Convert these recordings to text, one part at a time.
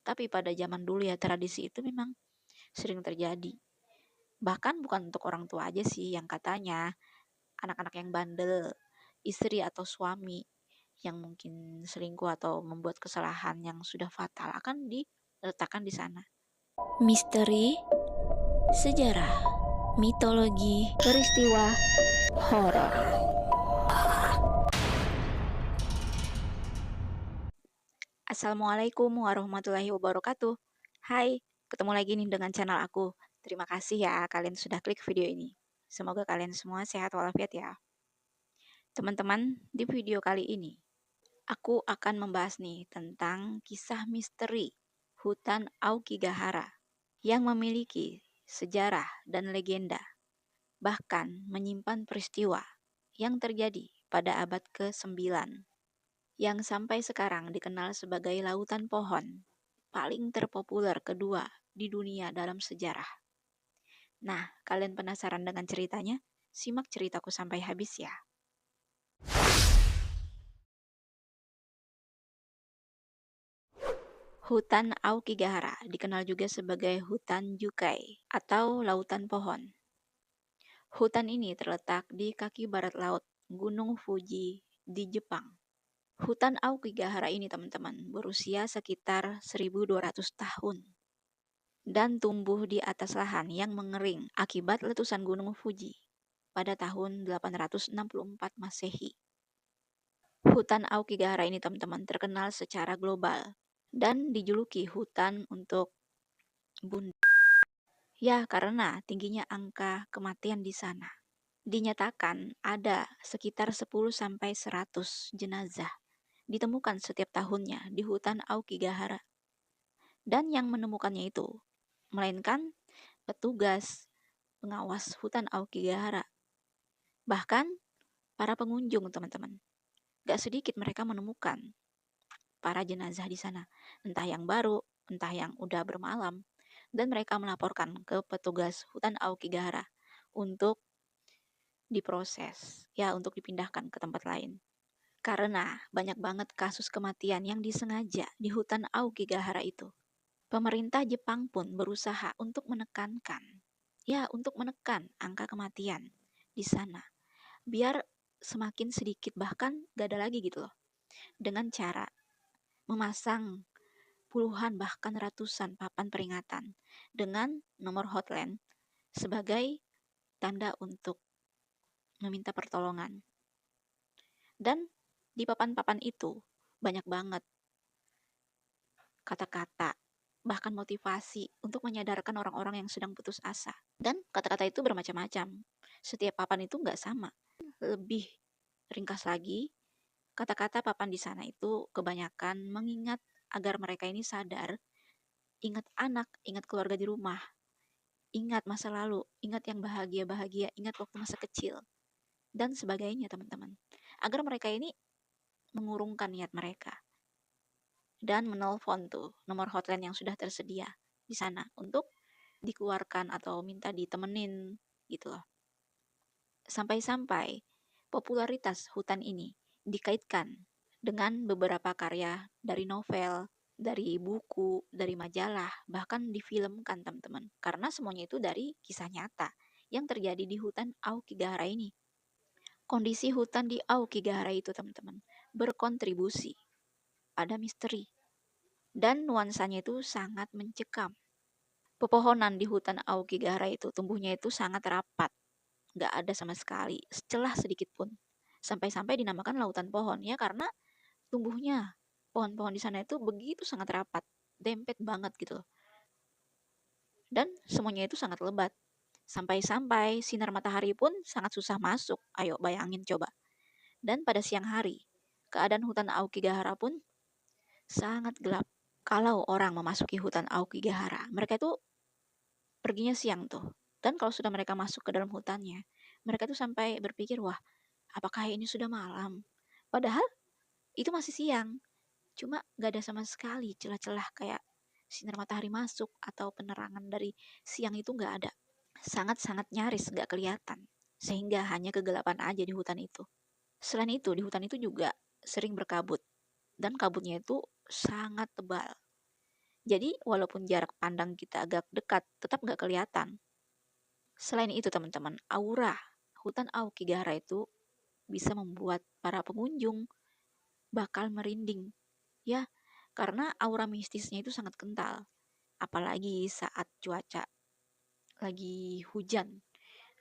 Tapi pada zaman dulu ya tradisi itu memang sering terjadi. Bahkan bukan untuk orang tua aja sih yang katanya anak-anak yang bandel, istri atau suami yang mungkin selingkuh atau membuat kesalahan yang sudah fatal akan diletakkan di sana. Misteri, sejarah, mitologi, peristiwa horor. Assalamualaikum warahmatullahi wabarakatuh. Hai, ketemu lagi nih dengan channel aku. Terima kasih ya kalian sudah klik video ini. Semoga kalian semua sehat walafiat ya. Teman-teman, di video kali ini aku akan membahas nih tentang kisah misteri hutan Aokigahara yang memiliki sejarah dan legenda, bahkan menyimpan peristiwa yang terjadi pada abad ke-9 yang sampai sekarang dikenal sebagai lautan pohon paling terpopuler kedua di dunia dalam sejarah. Nah, kalian penasaran dengan ceritanya? Simak ceritaku sampai habis ya. Hutan Aokigahara dikenal juga sebagai hutan Jukai atau lautan pohon. Hutan ini terletak di kaki barat laut Gunung Fuji di Jepang. Hutan Aokigahara ini teman-teman berusia sekitar 1200 tahun dan tumbuh di atas lahan yang mengering akibat letusan Gunung Fuji pada tahun 864 Masehi. Hutan Aokigahara ini teman-teman terkenal secara global dan dijuluki hutan untuk bunda. Ya, karena tingginya angka kematian di sana. Dinyatakan ada sekitar 10-100 jenazah ditemukan setiap tahunnya di hutan Aokigahara. Dan yang menemukannya itu melainkan petugas pengawas hutan Aokigahara. Bahkan para pengunjung teman-teman. Gak sedikit mereka menemukan para jenazah di sana. Entah yang baru, entah yang udah bermalam. Dan mereka melaporkan ke petugas hutan Aokigahara untuk diproses, ya untuk dipindahkan ke tempat lain. Karena banyak banget kasus kematian yang disengaja di hutan Aokigahara itu. Pemerintah Jepang pun berusaha untuk menekan angka kematian di sana. Biar semakin sedikit, bahkan gak ada lagi gitu loh. Dengan cara memasang puluhan bahkan ratusan papan peringatan dengan nomor hotline sebagai tanda untuk meminta pertolongan. Dan di papan-papan itu banyak banget kata-kata, bahkan motivasi untuk menyadarkan orang-orang yang sedang putus asa. Dan kata-kata itu bermacam-macam. Setiap papan itu nggak sama. Lebih ringkas lagi, kata-kata papan di sana itu kebanyakan mengingat agar mereka ini sadar, ingat anak, ingat keluarga di rumah, ingat masa lalu, ingat yang bahagia-bahagia, ingat waktu masa kecil, dan sebagainya teman-teman. Agar mereka ini mengurungkan niat mereka dan menelpon tuh nomor hotline yang sudah tersedia di sana untuk dikeluarkan atau minta ditemenin gitu loh. Sampai-sampai popularitas hutan ini dikaitkan dengan beberapa karya dari novel, dari buku, dari majalah, bahkan difilmkan teman-teman. Karena semuanya itu dari kisah nyata yang terjadi di hutan Aokigahara ini. Kondisi hutan di Aokigahara itu teman-teman berkontribusi pada misteri dan nuansanya itu sangat mencekam. Pepohonan di hutan Aokigahara itu tumbuhnya itu sangat rapat, nggak ada sama sekali celah sedikit pun. Sampai-sampai dinamakan lautan pohon ya karena tumbuhnya pohon-pohon di sana itu begitu sangat rapat, dempet banget gitu. Dan semuanya itu sangat lebat. Sampai-sampai sinar matahari pun sangat susah masuk. Ayo bayangin coba. Dan pada siang hari, keadaan hutan Aokigahara pun sangat gelap. Kalau orang memasuki hutan Aokigahara, mereka itu perginya siang tuh. Dan kalau sudah mereka masuk ke dalam hutannya, mereka tuh sampai berpikir, wah, apakah ini sudah malam? Padahal itu masih siang. Cuma gak ada sama sekali celah-celah kayak sinar matahari masuk atau penerangan dari siang itu gak ada. Sangat-sangat nyaris gak kelihatan. Sehingga hanya kegelapan aja di hutan itu. Selain itu, di hutan itu juga sering berkabut. Dan kabutnya itu sangat tebal. Jadi walaupun jarak pandang kita agak dekat, tetap nggak kelihatan. Selain itu teman-teman, aura hutan Aokigahara itu bisa membuat para pengunjung bakal merinding. Ya, karena aura mistisnya itu sangat kental. Apalagi saat cuaca lagi hujan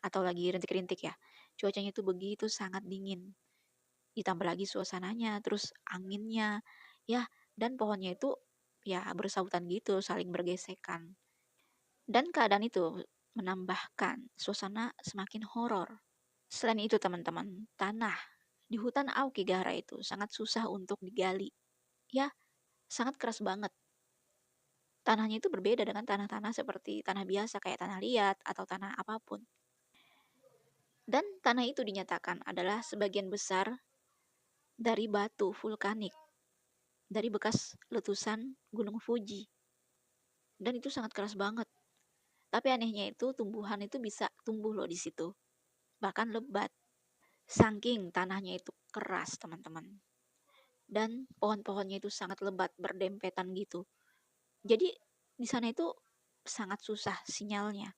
atau lagi rintik-rintik ya. Cuacanya itu begitu sangat dingin. Ditambah lagi suasananya, terus anginnya, ya, dan pohonnya itu ya bersautan gitu, saling bergesekan. Dan keadaan itu menambahkan suasana semakin horor. Selain itu teman-teman, tanah di hutan Aokigahara itu sangat susah untuk digali. Ya, sangat keras banget. Tanahnya itu berbeda dengan tanah-tanah seperti tanah biasa kayak tanah liat atau tanah apapun. Dan tanah itu dinyatakan adalah sebagian besar dari batu vulkanik, dari bekas letusan Gunung Fuji. Dan itu sangat keras banget. Tapi anehnya itu tumbuhan itu bisa tumbuh loh di situ. Bahkan lebat. Saking tanahnya itu keras, teman-teman. Dan pohon-pohonnya itu sangat lebat, berdempetan gitu. Jadi di sana itu sangat susah sinyalnya.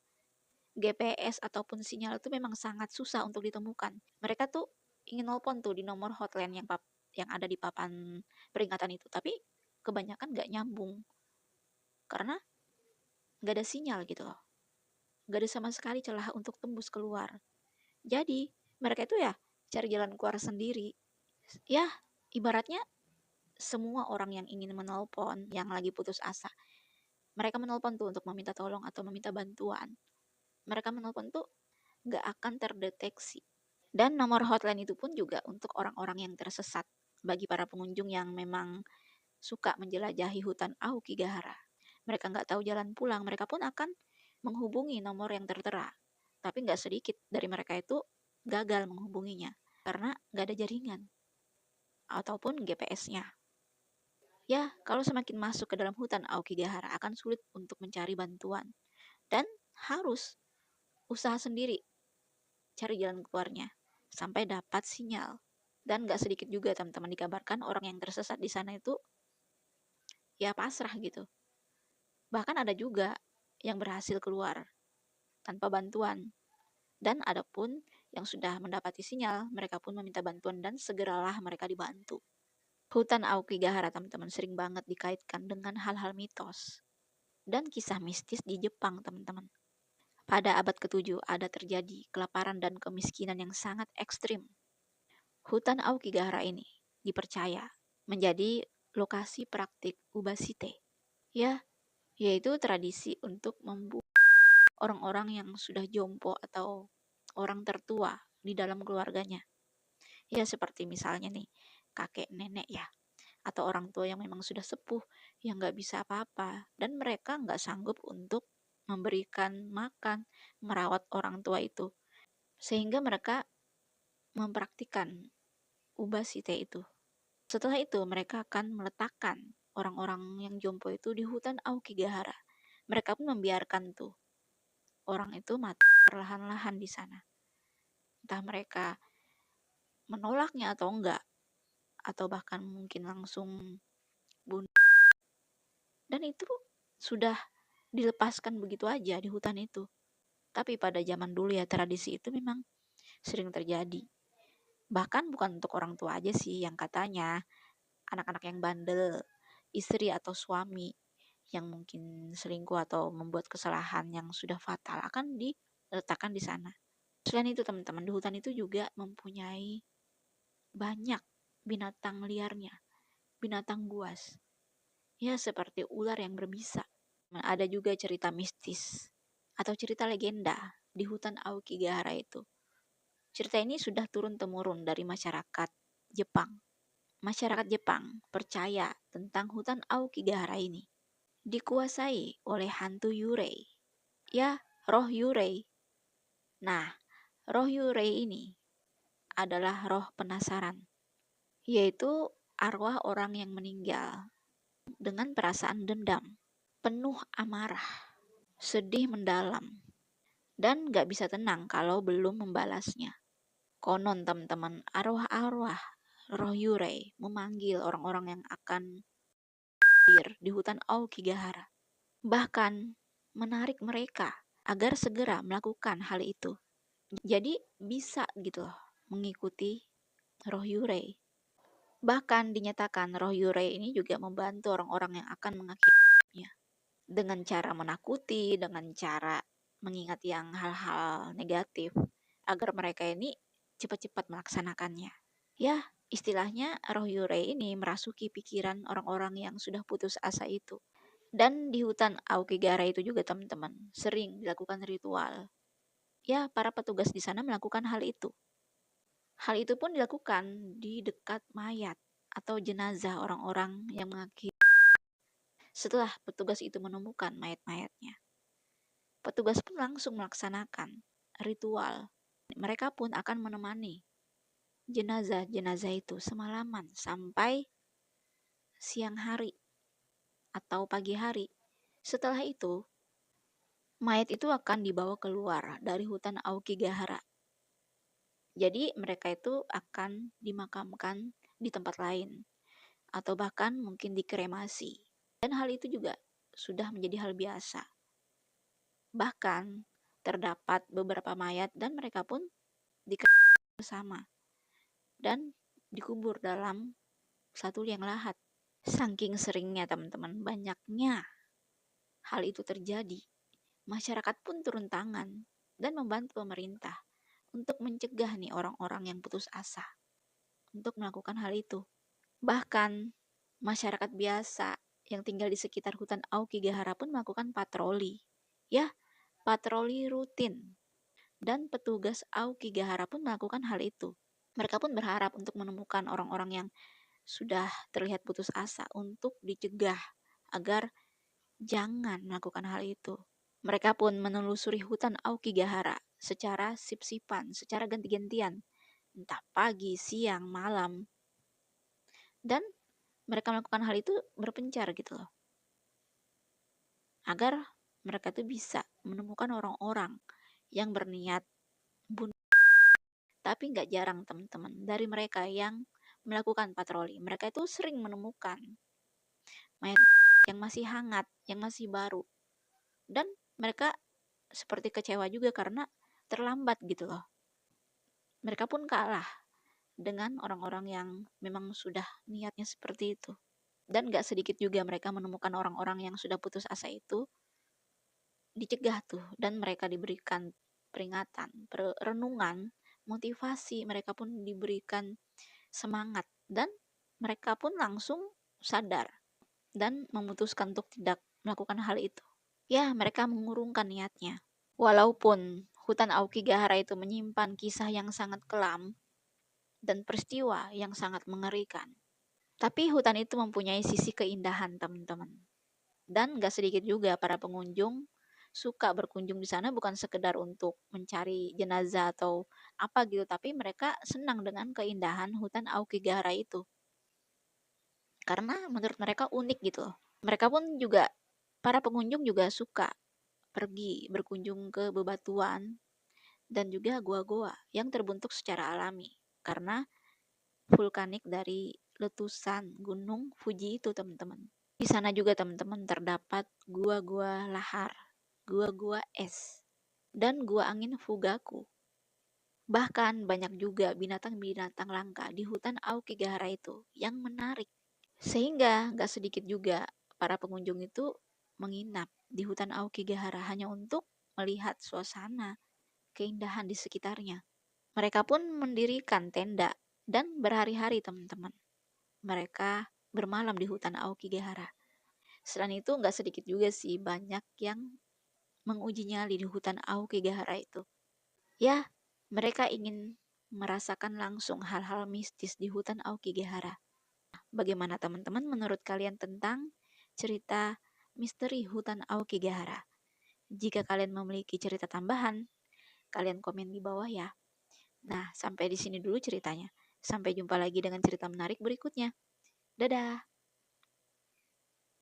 GPS ataupun sinyal itu memang sangat susah untuk ditemukan. Mereka tuh ingin nelpon tuh di nomor hotline yang ada di papan peringatan itu, tapi kebanyakan nggak nyambung karena nggak ada sinyal gitu loh. Nggak ada sama sekali celah untuk tembus keluar. Jadi mereka itu ya cari jalan keluar sendiri. Ya, ibaratnya semua orang yang ingin menelpon, yang lagi putus asa, mereka menelpon tuh untuk meminta tolong atau meminta bantuan. Mereka menelpon tuh nggak akan terdeteksi. Dan nomor hotline itu pun juga untuk orang-orang yang tersesat, bagi para pengunjung yang memang suka menjelajahi hutan Aokigahara. Mereka nggak tahu jalan pulang, mereka pun akan menghubungi nomor yang tertera. Tapi nggak sedikit dari mereka itu gagal menghubunginya karena nggak ada jaringan ataupun GPS-nya. Ya, kalau semakin masuk ke dalam hutan Aokigahara akan sulit untuk mencari bantuan dan harus usaha sendiri cari jalan keluarnya sampai dapat sinyal. Dan gak sedikit juga teman-teman dikabarkan orang yang tersesat di sana itu ya pasrah gitu. Bahkan ada juga yang berhasil keluar tanpa bantuan. Dan ada pun yang sudah mendapati sinyal, mereka pun meminta bantuan dan segeralah mereka dibantu. Hutan Aokigahara teman-teman sering banget dikaitkan dengan hal-hal mitos dan kisah mistis di Jepang teman-teman. Pada abad ke-7 ada terjadi kelaparan dan kemiskinan yang sangat ekstrim. Hutan Aokigahara ini dipercaya menjadi lokasi praktik ubasite. Ya, yaitu tradisi untuk membunuh orang-orang yang sudah jompo atau orang tertua di dalam keluarganya. Ya, seperti misalnya nih, kakek nenek ya, atau orang tua yang memang sudah sepuh, yang nggak bisa apa-apa, dan mereka nggak sanggup untuk memberikan makan, merawat orang tua itu. Sehingga mereka mempraktikkan ubasite itu. Setelah itu, mereka akan meletakkan orang-orang yang jompo itu di hutan Aokigahara. Mereka pun membiarkan tuh orang itu mati perlahan-lahan di sana. Entah mereka menolaknya atau enggak, atau bahkan mungkin langsung bunuh. Dan itu sudah dilepaskan begitu aja di hutan itu. Tapi pada zaman dulu ya tradisi itu memang sering terjadi. Bahkan bukan untuk orang tua aja sih yang katanya anak-anak yang bandel, istri atau suami yang mungkin selingkuh atau membuat kesalahan yang sudah fatal akan diletakkan di sana. Selain itu teman-teman, di hutan itu juga mempunyai banyak binatang liarnya, binatang buas. Ya seperti ular yang berbisa. Ada juga cerita mistis atau cerita legenda di hutan Aokigahara itu. Cerita ini sudah turun-temurun dari masyarakat Jepang. Masyarakat Jepang percaya tentang hutan Aokigahara ini dikuasai oleh hantu Yurei. Ya, roh Yurei. Nah, roh Yurei ini adalah roh penasaran, yaitu arwah orang yang meninggal dengan perasaan dendam, penuh amarah, sedih mendalam, dan gak bisa tenang kalau belum membalasnya. Konon teman-teman, arwah-arwah roh Yurei memanggil orang-orang yang akan di hutan Aokigahara. Bahkan menarik mereka agar segera melakukan hal itu. Jadi bisa gitu loh mengikuti roh Yurei. Bahkan dinyatakan roh Yurei ini juga membantu orang-orang yang akan mengakhirinya dengan cara menakuti, dengan cara mengingat yang hal-hal negatif agar mereka ini cepat-cepat melaksanakannya. Ya, istilahnya roh Yurei ini merasuki pikiran orang-orang yang sudah putus asa itu. Dan di hutan Aokigahara itu juga teman-teman sering dilakukan ritual. Ya, para petugas di sana melakukan hal itu. Hal itu pun dilakukan di dekat mayat atau jenazah orang-orang yang mengakhiri. Setelah petugas itu menemukan mayat-mayatnya, petugas pun langsung melaksanakan ritual. Mereka pun akan menemani jenazah-jenazah itu semalaman sampai siang hari atau pagi hari. Setelah itu, mayat itu akan dibawa keluar dari hutan Aokigahara. Jadi mereka itu akan dimakamkan di tempat lain atau bahkan mungkin dikremasi. Dan hal itu juga sudah menjadi hal biasa. Bahkan terdapat beberapa mayat dan mereka pun dikremasi bersama dan dikubur dalam satu liang lahat. Saking seringnya teman-teman, banyaknya hal itu terjadi, masyarakat pun turun tangan dan membantu pemerintah untuk mencegah nih orang-orang yang putus asa untuk melakukan hal itu. Bahkan masyarakat biasa yang tinggal di sekitar hutan Aokigahara pun melakukan patroli. Ya, patroli rutin. Dan petugas Aokigahara pun melakukan hal itu. Mereka pun berharap untuk menemukan orang-orang yang sudah terlihat putus asa untuk dicegah agar jangan melakukan hal itu. Mereka pun menelusuri hutan Aokigahara secara sip-sipan, secara ganti-gantian, entah pagi, siang, malam. Dan mereka melakukan hal itu berpencar gitu loh. Agar mereka tuh bisa menemukan orang-orang yang berniat bunuh. Tapi nggak jarang teman-teman dari mereka yang melakukan patroli. Mereka itu sering menemukan mayat yang masih hangat, yang masih baru. Dan mereka seperti kecewa juga karena terlambat gitu loh. Mereka pun kalah dengan orang-orang yang memang sudah niatnya seperti itu. Dan gak sedikit juga mereka menemukan orang-orang yang sudah putus asa itu dicegah tuh dan mereka diberikan peringatan, renungan, motivasi, mereka pun diberikan semangat dan mereka pun langsung sadar dan memutuskan untuk tidak melakukan hal itu. Ya, mereka mengurungkan niatnya. Walaupun hutan Aokigahara itu menyimpan kisah yang sangat kelam dan peristiwa yang sangat mengerikan. Tapi hutan itu mempunyai sisi keindahan, teman-teman. Dan gak sedikit juga para pengunjung suka berkunjung di sana bukan sekedar untuk mencari jenazah atau apa gitu, tapi mereka senang dengan keindahan hutan Aokigahara itu. Karena menurut mereka unik gitu loh. Mereka pun juga, para pengunjung juga suka pergi berkunjung ke bebatuan dan juga goa-goa yang terbentuk secara alami. Karena vulkanik dari letusan gunung Fuji itu teman-teman. Di sana juga teman-teman terdapat gua-gua lahar, gua-gua es, dan gua angin Fugaku. Bahkan banyak juga binatang-binatang langka di hutan Aokigahara itu yang menarik. Sehingga gak sedikit juga para pengunjung itu menginap di hutan Aokigahara hanya untuk melihat suasana keindahan di sekitarnya. Mereka pun mendirikan tenda dan berhari-hari teman-teman. Mereka bermalam di hutan Aokigahara. Selain itu nggak sedikit juga sih banyak yang menguji nyali di hutan Aokigahara itu. Ya, mereka ingin merasakan langsung hal-hal mistis di hutan Aokigahara. Bagaimana teman-teman menurut kalian tentang cerita misteri hutan Aokigahara? Jika kalian memiliki cerita tambahan, kalian komen di bawah ya. Nah, sampai di sini dulu ceritanya. Sampai jumpa lagi dengan cerita menarik berikutnya. Dadah!